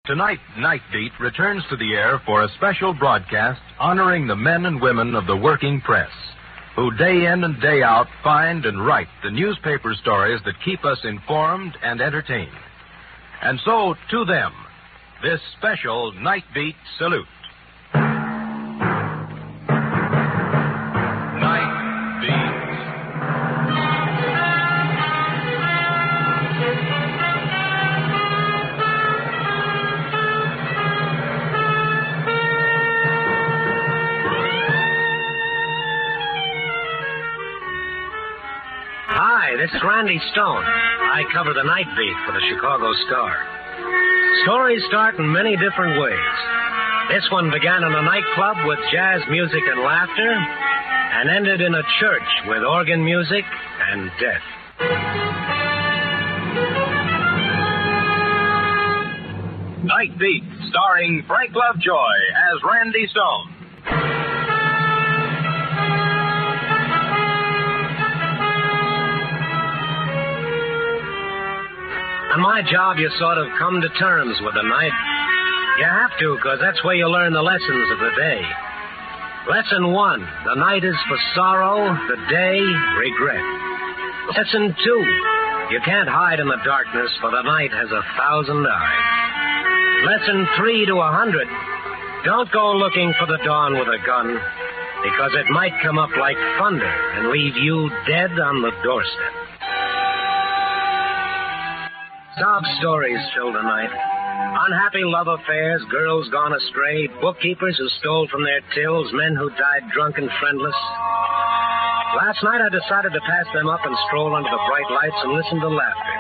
Tonight, Nightbeat returns to the air for a special broadcast honoring the men and women of the working press, who day in and day out find and write the newspaper stories that keep us informed and entertained. And so, to them, this special Nightbeat salute. Hi, this is Randy Stone. I cover the Nightbeat for the Chicago Star. Stories start in many different ways. This one began in a nightclub with jazz music and laughter and ended in a church with organ music and death. Nightbeat, starring Frank Lovejoy as Randy Stone. On my job, you sort of come to terms with the night. You have to, because that's where you learn the lessons of the day. Lesson 1, the night is for sorrow, the day, regret. Lesson 2, you can't hide in the darkness, for the night has 1,000 eyes. Lesson 3 to 100, don't go looking for the dawn with a gun, because it might come up like thunder and leave you dead on the doorstep. Sob stories fill the night. Unhappy love affairs, girls gone astray, bookkeepers who stole from their tills, men who died drunk and friendless. Last night I decided to pass them up and stroll under the bright lights and listen to laughter.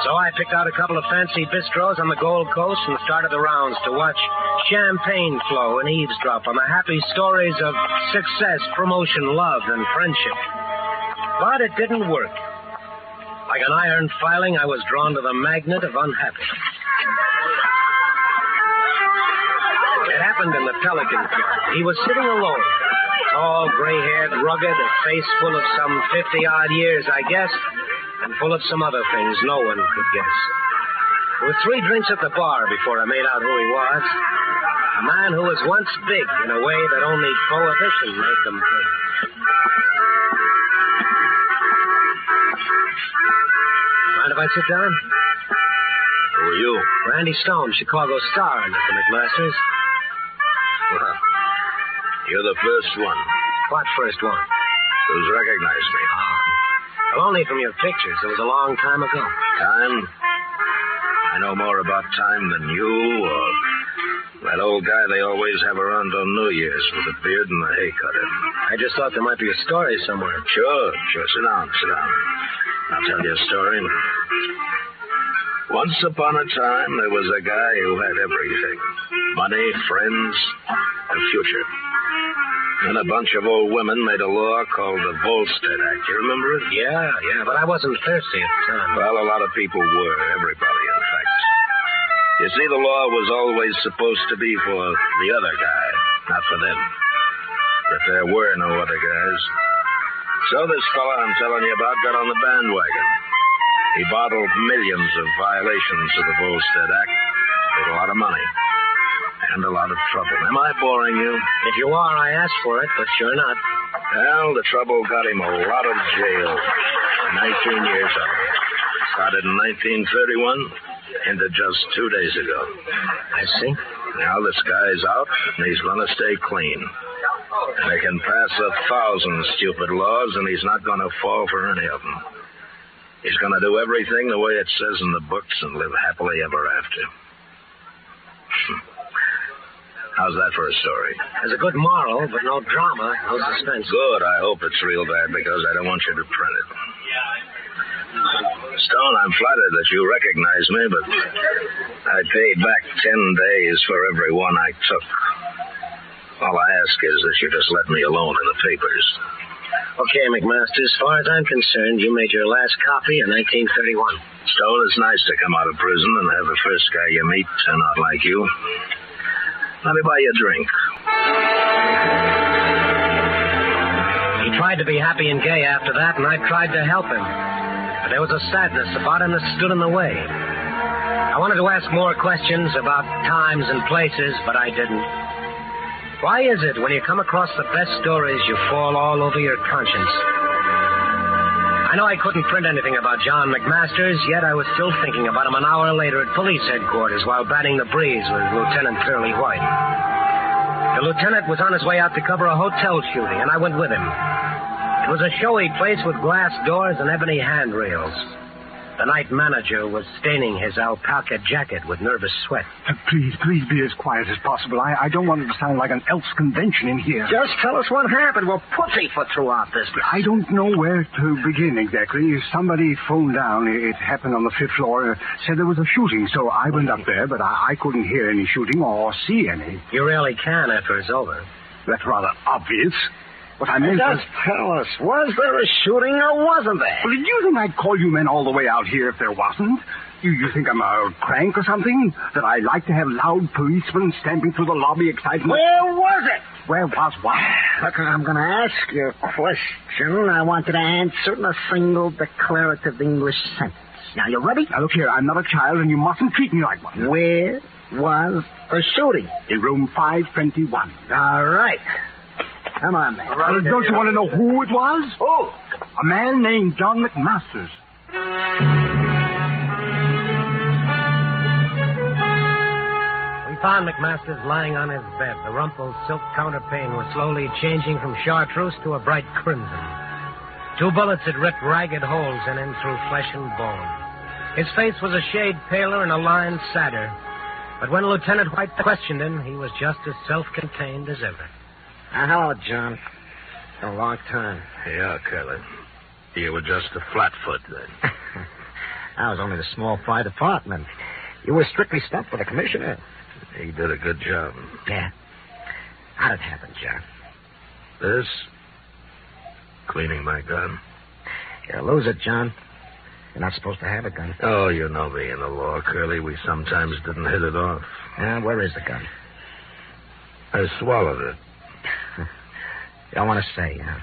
So I picked out a couple of fancy bistros on the Gold Coast and started the rounds to watch champagne flow and eavesdrop on the happy stories of success, promotion, love, and friendship. But it didn't work. Like an iron filing, I was drawn to the magnet of unhappiness. It happened in the Pelican Club. He was sitting alone. Tall, gray-haired, rugged, a face full of some 50-odd years, I guess, and full of some other things no one could guess. There were 3 drinks at the bar before I made out who he was. A man who was once big in a way that only prohibition made them big. Mind if I sit down? Who are you? Randy Stone, Chicago Star, Mr. McMasters. Well, you're the first one What first one? who's recognized me. Well, only from your pictures. It was a long time ago. Time? I know more about time than you or that old guy they always have around on New Year's with a beard and a haircut. I just thought there might be a story somewhere. Sure. Sit down. I'll tell you a story. Once upon a time, there was a guy who had everything. Money, friends, a future. And a bunch of old women made a law called the Volstead Act. You remember it? Yeah, but I wasn't thirsty at the time. Well, a lot of people were. Everybody, in fact. You see, the law was always supposed to be for the other guy, not for them. But there were no other guys. So this fella I'm telling you about got on the bandwagon. He bottled millions of violations of the Volstead Act, made a lot of money, and a lot of trouble. Am I boring you? If you are, I asked for it, but you're not. Well, the trouble got him a lot of jail. 19 years of it. Started in 1931, ended just 2 days ago. I see. Now this guy's out, and he's going to stay clean. And they can pass 1,000 stupid laws, and he's not going to fall for any of them. He's going to do everything the way it says in the books and live happily ever after. How's that for a story? There's a good moral, but no drama, no suspense. Good. I hope it's real bad, because I don't want you to print it. Stone, I'm flattered that you recognize me, but I paid back 10 days for every one I took. All I ask is that you just let me alone in the papers. Okay, McMasters, as far as I'm concerned, you made your last copy in 1931. Stone, it's nice to come out of prison and have the first guy you meet turn out like you. Let me buy you a drink. He tried to be happy and gay after that, and I tried to help him. But there was a sadness about him that stood in the way. I wanted to ask more questions about times and places, but I didn't. Why is it when you come across the best stories, you fall all over your conscience? I know I couldn't print anything about John McMasters, yet I was still thinking about him an hour later at police headquarters while batting the breeze with Lieutenant Curly White. The lieutenant was on his way out to cover a hotel shooting, and I went with him. It was a showy place with glass doors and ebony handrails. The night manager was staining his alpaca jacket with nervous sweat. Please be as quiet as possible. I don't want it to sound like an Elks convention in here. Just tell us what happened. We'll pussyfoot throughout this. I don't know where to begin exactly. Somebody phoned down. It happened on the 5th floor. Said there was a shooting, so I went up there, but I couldn't hear any shooting or see any. You really can after it's over. That's rather obvious. What I meant Just tell us, was there a shooting or wasn't there? Well, did you think I'd call you men all the way out here if there wasn't? You think I'm a crank or something? That I like to have loud policemen stamping through the lobby excitement? Where was it? Where was what? Look, I'm going to ask you a question. I want you to answer in a single declarative English sentence. Now, you ready? Now, look here, I'm not a child, and you mustn't treat me like one. Where was the shooting? In room 521. All right. Come on, man. Well, don't you want to know who it was? Who? A man named John McMasters. We found McMasters lying on his bed. The rumpled silk counterpane was slowly changing from chartreuse to a bright crimson. 2 bullets had ripped ragged holes in him through flesh and bone. His face was a shade paler and a line sadder. But when Lieutenant White questioned him, he was just as self-contained as ever. Hello, John. A long time. Yeah, Curly. You were just a flatfoot then. I was only the small fry department. You were strictly stumped for the commissioner. He did a good job. Yeah. How did it happen, John? This? Cleaning my gun. You're a loser, John. You're not supposed to have a gun. Oh, you know me and the law, Curly. We sometimes didn't hit it off. Where is the gun? I swallowed it. You don't want to say, huh?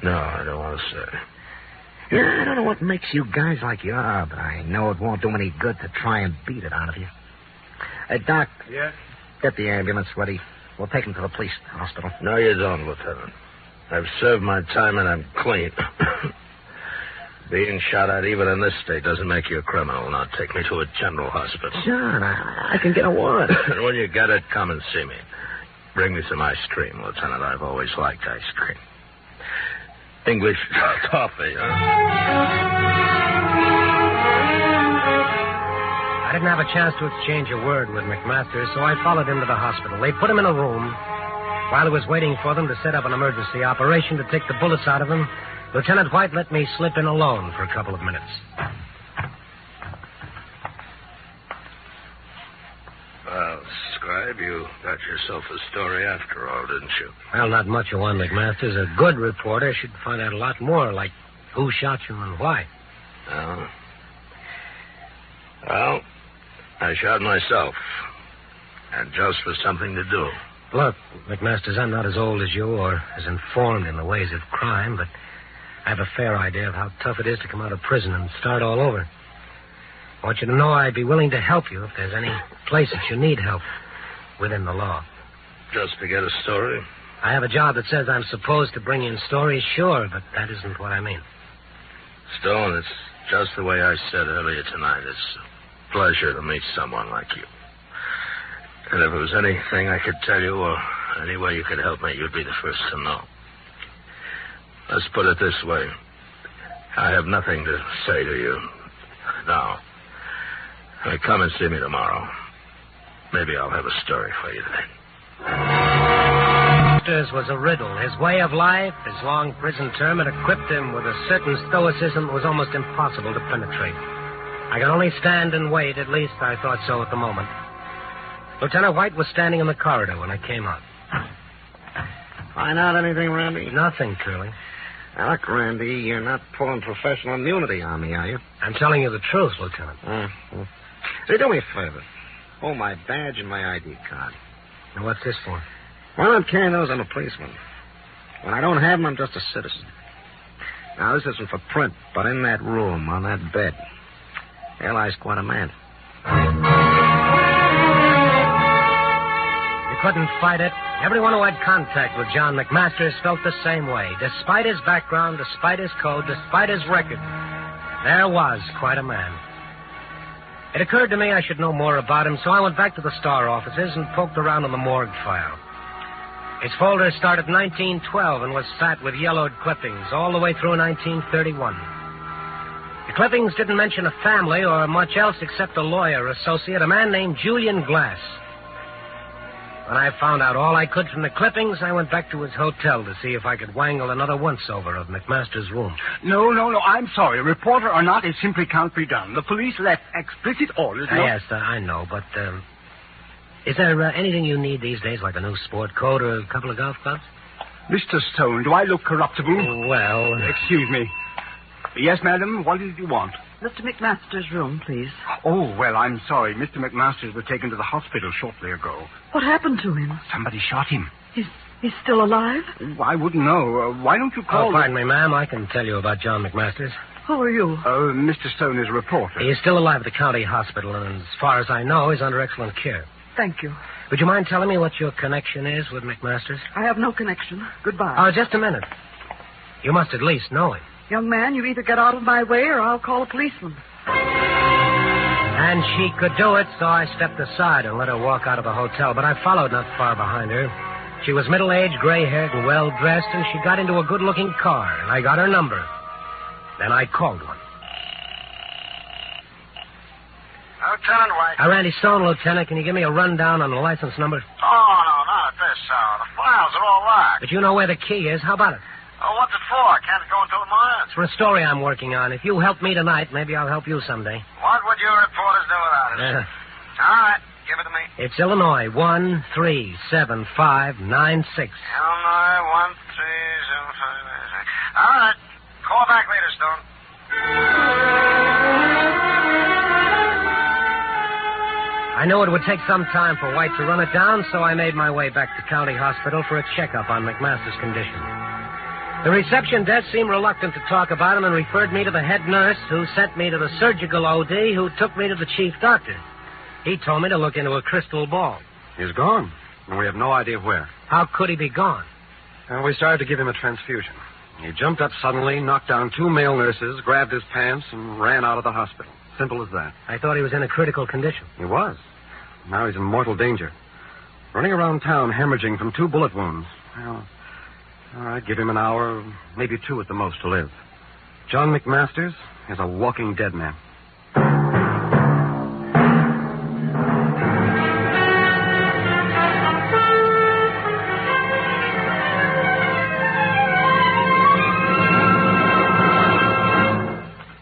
No, I don't want to say. Yeah, I don't know what makes you guys like you are, but I know it won't do any good to try and beat it out of you. Hey, Doc. Yeah? Get the ambulance ready. We'll take him to the police hospital. No, you don't, Lieutenant. I've served my time and I'm clean. Being shot at even in this state doesn't make you a criminal. Now take me to a general hospital. John, I can get a warrant. And when you get it, come and see me. Bring me some ice cream, Lieutenant. I've always liked ice cream. English toffee, huh? I didn't have a chance to exchange a word with McMasters, so I followed him to the hospital. They put him in a room. While I was waiting for them to set up an emergency operation to take the bullets out of him, Lieutenant White let me slip in alone for a couple of minutes. Well, Scribe, you got yourself a story after all, didn't you? Well, not much of one, McMasters. A good reporter should find out a lot more, like who shot you and why. Oh. Well, I shot myself. And just for something to do. Look, McMasters, I'm not as old as you or as informed in the ways of crime, but I have a fair idea of how tough it is to come out of prison and start all over. I want you to know I'd be willing to help you if there's any place that you need help within the law. Just to get a story? I have a job that says I'm supposed to bring in stories, sure, but that isn't what I mean. Stone, it's just the way I said earlier tonight. It's a pleasure to meet someone like you. And if there was anything I could tell you or any way you could help me, you'd be the first to know. Let's put it this way. I have nothing to say to you now. Come and see me tomorrow. Maybe I'll have a story for you then. McMasters was a riddle. His way of life, his long prison term, had equipped him with a certain stoicism that was almost impossible to penetrate. I could only stand and wait. At least I thought so at the moment. Lieutenant White was standing in the corridor when I came out. Find out anything, Randy? Nothing, Curly. Now, look, Randy, you're not pulling professional immunity on me, are you? I'm telling you the truth, Lieutenant. Say, do me a favor. Hold my badge and my ID card. Now, what's this for? Well, I'm carrying those. I'm a policeman. When I don't have them, I'm just a citizen. Now, this isn't for print, but in that room, on that bed, there lies quite a man. You couldn't fight it. Everyone who had contact with John McMasters felt the same way. Despite his background, despite his code, despite his record, there was quite a man. It occurred to me I should know more about him, so I went back to the Star offices and poked around in the morgue file. Its folder started 1912 and was fat with yellowed clippings all the way through 1931. The clippings didn't mention a family or much else except a lawyer associate, a man named Julian Glass. When I found out all I could from the clippings, I went back to his hotel to see if I could wangle another once-over of McMasters' room. No, I'm sorry. Reporter or not, it simply can't be done. The police left explicit orders. Yes, I know, but is there anything you need these days, like a new sport coat or a couple of golf clubs? Mr. Stone, do I look corruptible? Well... Excuse me. Yes, madam, what did you want? Mr. McMasters' room, please. Oh, well, I'm sorry. Mr. McMasters was taken to the hospital shortly ago. What happened to him? Somebody shot him. He's still alive? I wouldn't know. Why don't you call... Oh, pardon me, ma'am. I can tell you about John McMasters. Who are you? Mr. Stone is a reporter. He is still alive at the county hospital, and as far as I know, he's under excellent care. Thank you. Would you mind telling me what your connection is with McMasters? I have no connection. Goodbye. Oh, just a minute. You must at least know him. Young man, you either get out of my way or I'll call a policeman. And she could do it, so I stepped aside and let her walk out of the hotel, but I followed not far behind her. She was middle-aged, gray-haired, and well-dressed, and she got into a good-looking car, and I got her number. Then I called one. Lieutenant White. Randy Stone, Lieutenant. Can you give me a rundown on the license number? Oh, no, not at this hour. The files are all locked. But you know where the key is. How about it? Oh, what's it for? Can't it go until tomorrow? It's for a story I'm working on. If you help me tonight, maybe I'll help you someday. What would your reporters do without it? All right, give it to me. It's Illinois 1375996. Illinois 1375996. All right, call back later, Stone. I knew it would take some time for White to run it down, so I made my way back to County Hospital for a checkup on McMasters' condition. The reception desk seemed reluctant to talk about him and referred me to the head nurse, who sent me to the surgical OD, who took me to the chief doctor. He told me to look into a crystal ball. He's gone, and we have no idea where. How could he be gone? We started to give him a transfusion. He jumped up suddenly, knocked down 2 male nurses, grabbed his pants, and ran out of the hospital. Simple as that. I thought he was in a critical condition. He was. Now he's in mortal danger. Running around town, hemorrhaging from 2 bullet wounds. Well, all right, give him an hour, maybe 2 at the most to live. John McMasters is a walking dead man.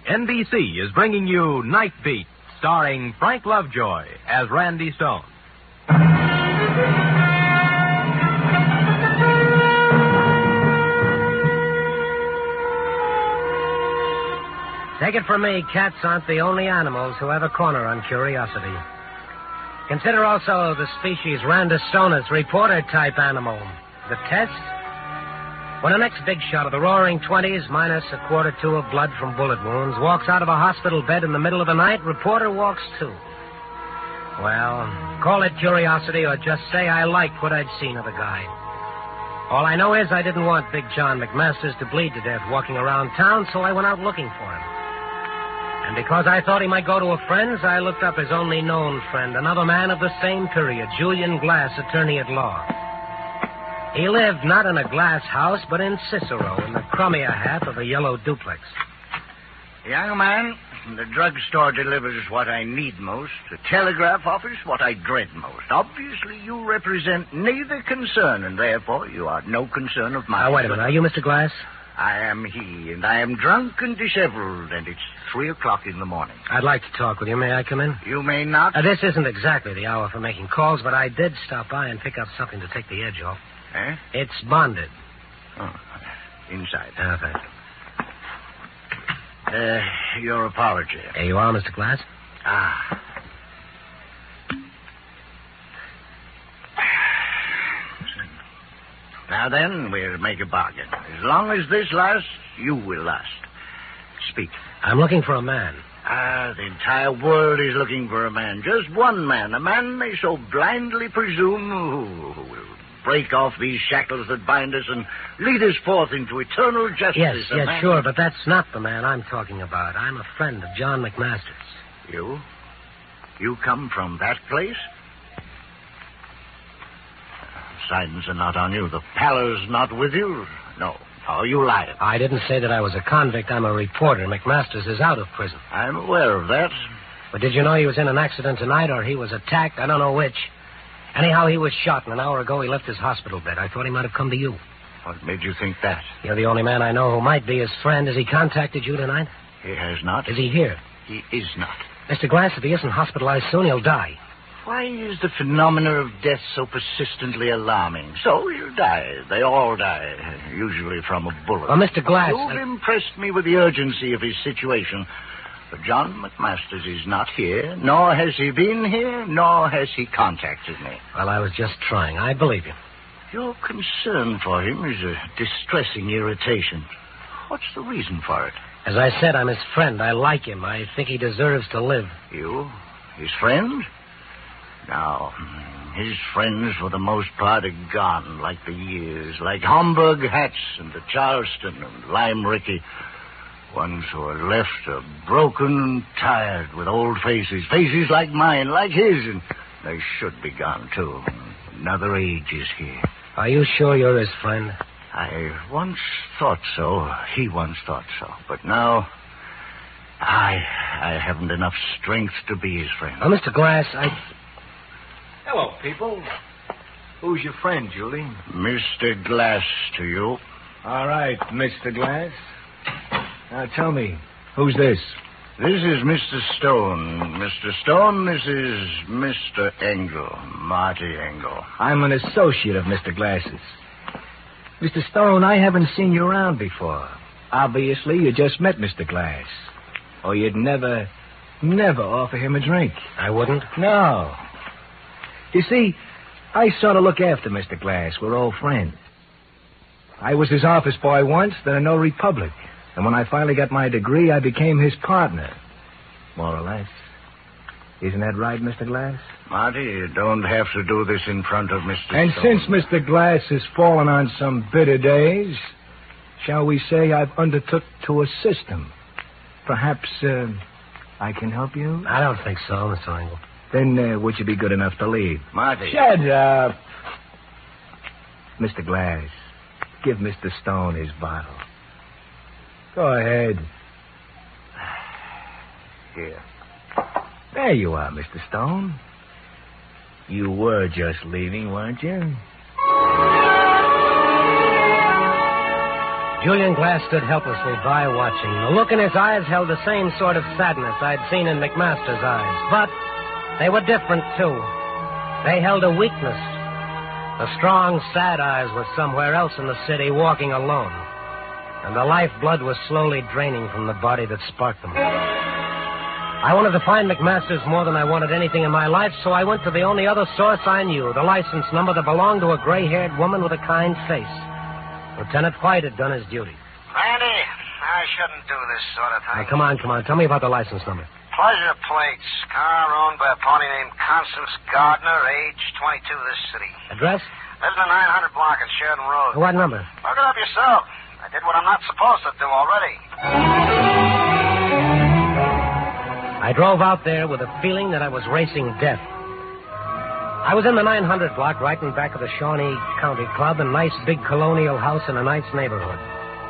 NBC is bringing you Nightbeat, starring Frank Lovejoy as Randy Stone. Take it from me, cats aren't the only animals who have a corner on curiosity. Consider also the species Randostonus, reporter-type animal. The test? When the next big shot of the roaring 20s, minus a quarter two of blood from bullet wounds, walks out of a hospital bed in the middle of the night, reporter walks too. Well, call it curiosity or just say I liked what I'd seen of the guy. All I know is I didn't want Big John McMasters to bleed to death walking around town, so I went out looking for him. And because I thought he might go to a friend's, I looked up his only known friend, another man of the same period, Julian Glass, attorney at law. He lived not in a glass house, but in Cicero, in the crummier half of a yellow duplex. Young man, the drugstore delivers what I need most. The telegraph office, what I dread most. Obviously, you represent neither concern, and therefore you are no concern of mine. Wait a minute. Are you Mr. Glass? I am he, and I am drunk and disheveled, and it's 3:00 in the morning. I'd like to talk with you. May I come in? You may not. This isn't exactly the hour for making calls, but I did stop by and pick up something to take the edge off. Eh? It's bonded. Oh, inside. Thanks. Your apology. There you are, Mr. Glass. Ah. Now then, we'll make a bargain. As long as this lasts, you will last. Speak. I'm looking for a man. The entire world is looking for a man. Just one man. A man they so blindly presume who will break off these shackles that bind us and lead us forth into eternal justice. Yes, sure, but that's not the man I'm talking about. I'm a friend of John McMasters. You? You come from that place? Signs are not on you. The pallor's not with you? No. Oh, you lied. I didn't say that I was a convict. I'm a reporter. McMasters is out of prison. I'm aware of that. But did you know he was in an accident tonight, or he was attacked? I don't know which. Anyhow, he was shot, and an hour ago he left his hospital bed. I thought he might have come to you. What made you think that? You're the only man I know who might be his friend. Has he contacted you tonight? He has not. Is he here? He is not. Mr. Glass, if he isn't hospitalized soon, he'll die. Why is the phenomena of death so persistently alarming? So he'll die. They all die, usually from a bullet. Well, Mr. Glass... You've impressed me with the urgency of his situation. But John McMasters is not here, nor has he been here, nor has he contacted me. Well, I was just trying. I believe you. Your concern for him is a distressing irritation. What's the reason for it? As I said, I'm his friend. I like him. I think he deserves to live. You? His friend? Now, his friends, for the most part, are gone, like the years, like Homburg hats and the Charleston and Lime Ricky. Ones who are left are broken and tired with old faces like mine, like his, and they should be gone, too. Another age is here. Are you sure you're his friend? I once thought so. He once thought so. But now, I haven't enough strength to be his friend. Oh, Mr. Glass, Hello, people. Who's your friend, Julie? Mr. Glass to you. All right, Mr. Glass. Now, tell me, who's this? This is Mr. Stone. Mr. Stone, this is Mr. Engel, Marty Engel. I'm an associate of Mr. Glass's. Mr. Stone, I haven't seen you around before. Obviously, you just met Mr. Glass. Or you'd never offer him a drink. I wouldn't? No. You see, I sort of look after Mr. Glass. We're old friends. I was his office boy once, then a notary public. And when I finally got my degree, I became his partner. More or less. Isn't that right, Mr. Glass? Marty, you don't have to do this in front of Mr. And Stone. since Mr. Glass has fallen on some bitter days, shall we say I've undertook to assist him. Perhaps, I can help you? I don't think so, Mr. Engel. Then, would you be good enough to leave? Marty. Shut up. Mr. Glass, give Mr. Stone his bottle. Go ahead. Here. There you are, Mr. Stone. You were just leaving, weren't you? Julian Glass stood helplessly by watching. The look in his eyes held the same sort of sadness I'd seen in McMasters' eyes. But they were different, too. They held a weakness. The strong, sad eyes were somewhere else in the city, walking alone. And the lifeblood was slowly draining from the body that sparked them. I wanted to find McMasters more than I wanted anything in my life, so I went to the only other source I knew, the license number that belonged to a gray-haired woman with a kind face. Lieutenant White had done his duty. Randy, I shouldn't do this sort of thing. Now, come on. Tell me about the license number. Pleasure plates. Car owned by a pony named Constance Gardner, age 22, this city. Address? Lives in the 900 block at Sheridan Road. What number? Look it up yourself. I did what I'm not supposed to do already. I drove out there with a feeling that I was racing death. I was in the 900 block right in back of the Shawnee County Club, a nice big colonial house in a nice neighborhood.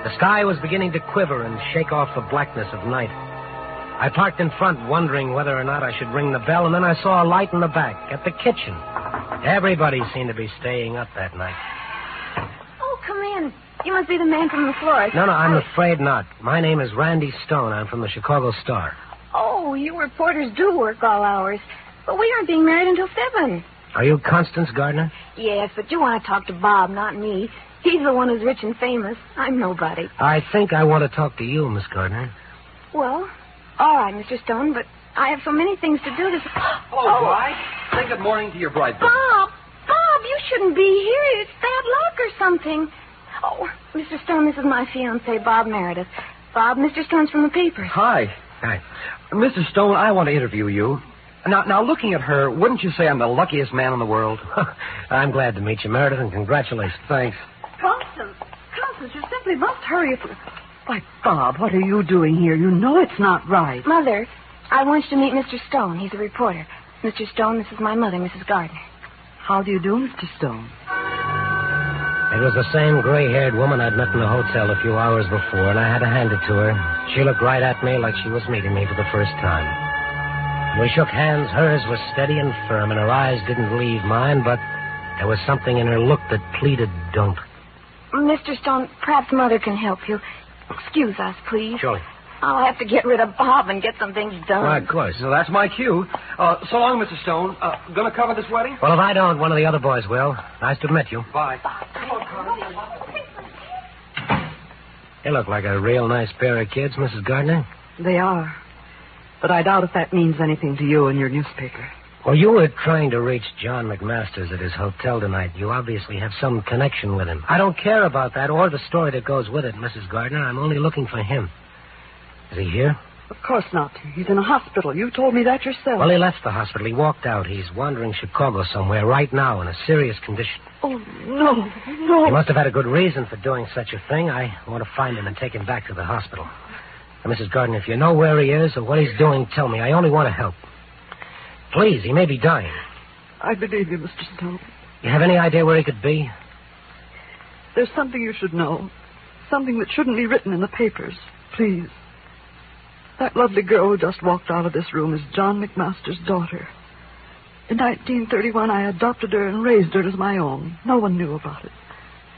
The sky was beginning to quiver and shake off the blackness of night. I parked in front, wondering whether or not I should ring the bell, and then I saw a light in the back at the kitchen. Everybody seemed to be staying up that night. Oh, come in. You must be the man from the floor. No, I'm afraid not. My name is Randy Stone. I'm from the Chicago Star. Oh, you reporters do work all hours. But we aren't being married until 7. Are you Constance Gardner? Yes, but you want to talk to Bob, not me. He's the one who's rich and famous. I'm nobody. I think I want to talk to you, Miss Gardner. Well, all right, Mr. Stone, but I have so many things to do this... Hello, bride. Say good morning to your bride. Bob, you shouldn't be here. It's bad luck or something. Oh, Mr. Stone, this is my fiancé, Bob Meredith. Bob, Mr. Stone's from the papers. Hi. Hi. Mr. Stone, I want to interview you. Now, looking at her, wouldn't you say I'm the luckiest man in the world? I'm glad to meet you, Meredith, and congratulations. Thanks. Constance, you simply must hurry. Why, Bob, what are you doing here? You know it's not right. Mother, I want you to meet Mr. Stone. He's a reporter. Mr. Stone, this is my mother, Mrs. Gardner. How do you do, Mr. Stone? It was the same gray-haired woman I'd met in the hotel a few hours before, and I had to hand it to her. She looked right at me like she was meeting me for the first time. When we shook hands, hers was steady and firm, and her eyes didn't leave mine, but there was something in her look that pleaded, don't. Mr. Stone, perhaps Mother can help you. Excuse us, please. Surely. I'll have to get rid of Bob and get some things done. Why, of course. So that's my cue. So long, Mr. Stone. Gonna cover this wedding? Well, if I don't, one of the other boys will. Nice to meet you. Bye. They look like a real nice pair of kids, Mrs. Gardner. They are. But I doubt if that means anything to you and your newspaper. Well, you were trying to reach John McMasters at his hotel tonight. You obviously have some connection with him. I don't care about that or the story that goes with it, Mrs. Gardner. I'm only looking for him. Is he here? Of course not. He's in a hospital. You told me that yourself. Well, he left the hospital. He walked out. He's wandering Chicago somewhere right now in a serious condition. Oh, no. He must have had a good reason for doing such a thing. I want to find him and take him back to the hospital. Now, Mrs. Gardner, if you know where he is or what he's doing, tell me. I only want to help. Please, he may be dying. I believe you, Mr. Stone. You have any idea where he could be? There's something you should know. Something that shouldn't be written in the papers. Please. That lovely girl who just walked out of this room is John McMasters' daughter. In 1931, I adopted her and raised her as my own. No one knew about it.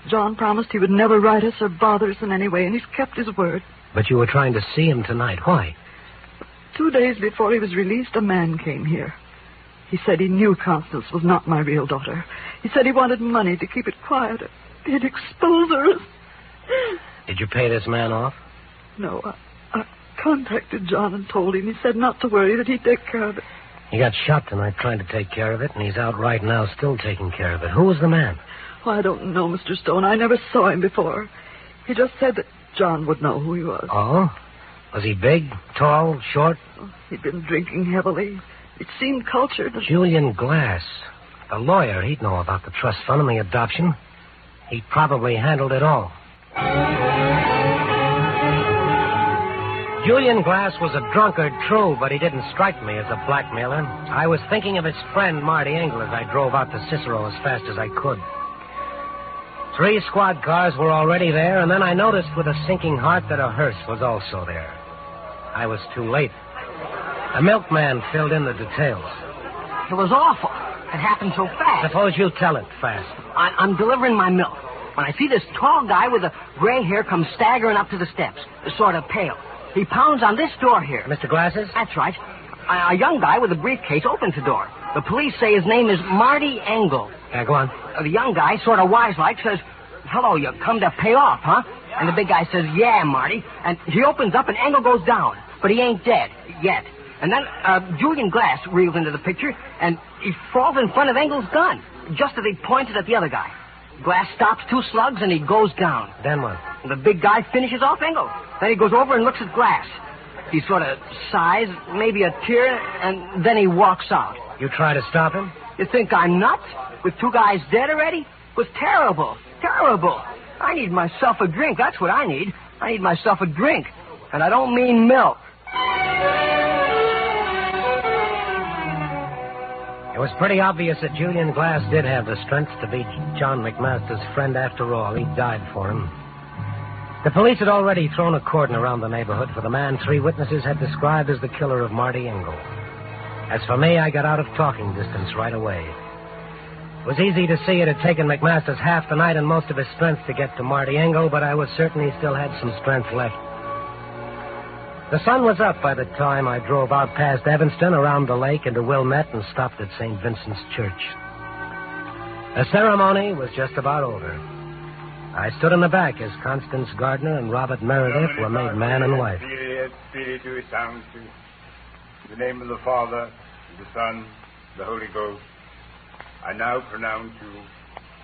John promised he would never write us or bother us in any way, and he's kept his word. But you were trying to see him tonight. Why? 2 days before he was released, a man came here. He said he knew Constance was not my real daughter. He said he wanted money to keep it quiet. He'd expose her. Did you pay this man off? No, I contacted John and told him. He said not to worry, that he'd take care of it. He got shot tonight trying to take care of it, and he's out right now still taking care of it. Who was the man? Oh, I don't know, Mr. Stone. I never saw him before. He just said that John would know who he was. Oh? Was he big, tall, short? Oh, he'd been drinking heavily. It seemed cultured. Julian Glass. The lawyer, he'd know about the trust fund and the adoption. He probably handled it all. Julian Glass was a drunkard, true, but he didn't strike me as a blackmailer. I was thinking of his friend, Marty Engel, as I drove out to Cicero as fast as I could. 3 squad cars were already there, and then I noticed with a sinking heart that a hearse was also there. I was too late. A milkman filled in the details. It was awful. It happened so fast. Suppose you tell it fast. I'm delivering my milk when I see this tall guy with a gray hair come staggering up to the steps, sort of pale. He pounds on this door here. Mr. Glasses? That's right. A young guy with a briefcase opens the door. The police say his name is Marty Engel. Yeah, go on. The young guy, sort of wise-like, says, "Hello, you come to pay off, huh?" And the big guy says, "Yeah, Marty." And he opens up and Engel goes down. But he ain't dead yet. And then Julian Glass reels into the picture, and he falls in front of Engel's gun, just as he pointed at the other guy. Glass stops 2 slugs, and he goes down. Then what? The big guy finishes off Engel. Then he goes over and looks at Glass. He sort of sighs, maybe a tear, and then he walks out. You try to stop him? You think I'm nuts? With 2 guys dead already? It was terrible. Terrible. I need myself a drink. That's what I need. I need myself a drink. And I don't mean milk. It was pretty obvious that Julian Glass did have the strength to be John McMasters' friend after all. He died for him. The police had already thrown a cordon around the neighborhood for the man 3 witnesses had described as the killer of Marty Engel. As for me, I got out of talking distance right away. It was easy to see it had taken McMasters half the night and most of his strength to get to Marty Engel, but I was certain he still had some strength left. The sun was up by the time I drove out past Evanston, around the lake, into Wilmette, and stopped at St. Vincent's Church. The ceremony was just about over. I stood in the back as Constance Gardner and Robert Meredith were made man and wife. In the name of the Father, the Son, the Holy Ghost, I now pronounce you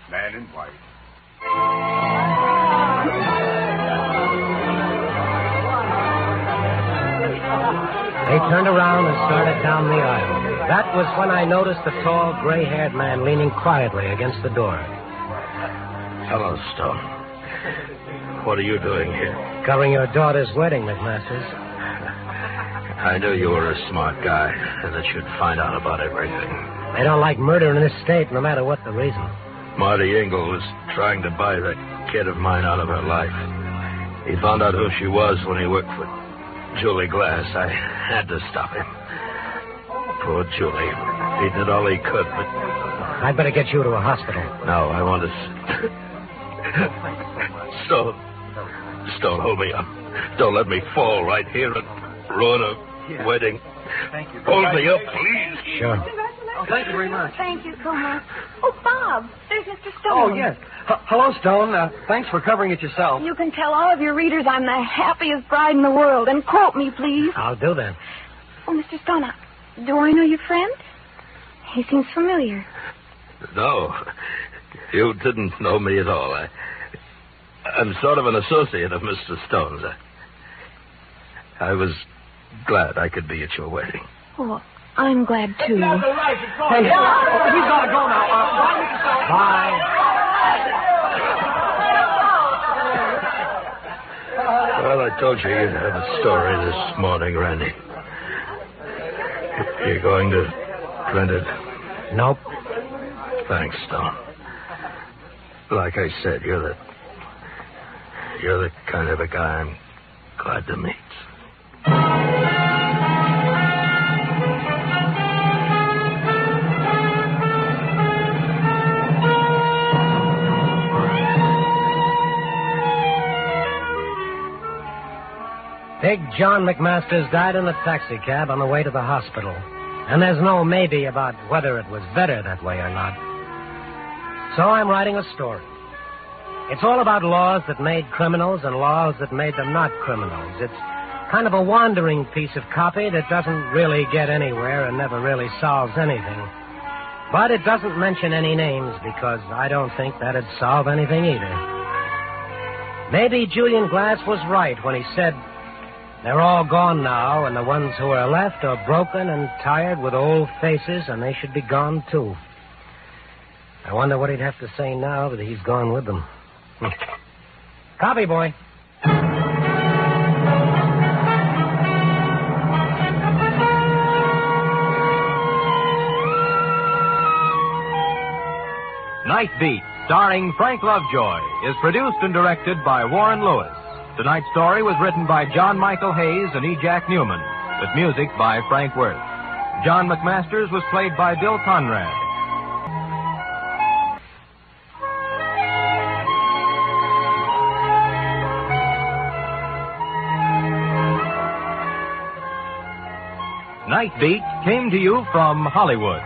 man and wife. They turned around and started down the aisle. That was when I noticed the tall, gray-haired man leaning quietly against the door. Hello, Stone. What are you doing here? Covering your daughter's wedding, McMasters. I knew you were a smart guy and that you'd find out about everything. They don't like murder in this state, no matter what the reason. Marty Engel was trying to buy that kid of mine out of her life. He found out who she was when he worked for Julie Glass. I had to stop him. Poor Julie. He did all he could, but... I'd better get you to a hospital. No, I want to... Stone, hold me up. Don't let me fall right here and ruin a wedding. Thank you. Hold me up, please. Sure. Oh, thank you very much. Thank you so much. Oh, Bob, there's Mr. Stone. Oh, yes. Hello, Stone. Thanks for covering it yourself. You can tell all of your readers I'm the happiest bride in the world. And quote me, please. I'll do that. Oh, Mr. Stone, do I know your friend? He seems familiar. No, you didn't know me at all. I'm sort of an associate of Mr. Stone's. I was glad I could be at your wedding. Oh, I'm glad, too. Hey, we've got to go now. Bye. Well, I told you you'd have a story this morning, Randy. You're going to print it? Nope. Thanks, Stone. Like I said, you're the kind of a guy I'm glad to meet. Big John McMasters died in a taxicab on the way to the hospital. And there's no maybe about whether it was better that way or not. So I'm writing a story. It's all about laws that made criminals and laws that made them not criminals. It's kind of a wandering piece of copy that doesn't really get anywhere and never really solves anything. But it doesn't mention any names because I don't think that'd solve anything either. Maybe Julian Glass was right when he said they're all gone now, and the ones who are left are broken and tired with old faces, and they should be gone, too. I wonder what he'd have to say now that he's gone with them. Copy, boy. Nightbeat, starring Frank Lovejoy, is produced and directed by Warren Lewis. Tonight's story was written by John Michael Hayes and E. Jack Newman, with music by Frank Worth. John McMasters was played by Bill Conrad. Nightbeat came to you from Hollywood.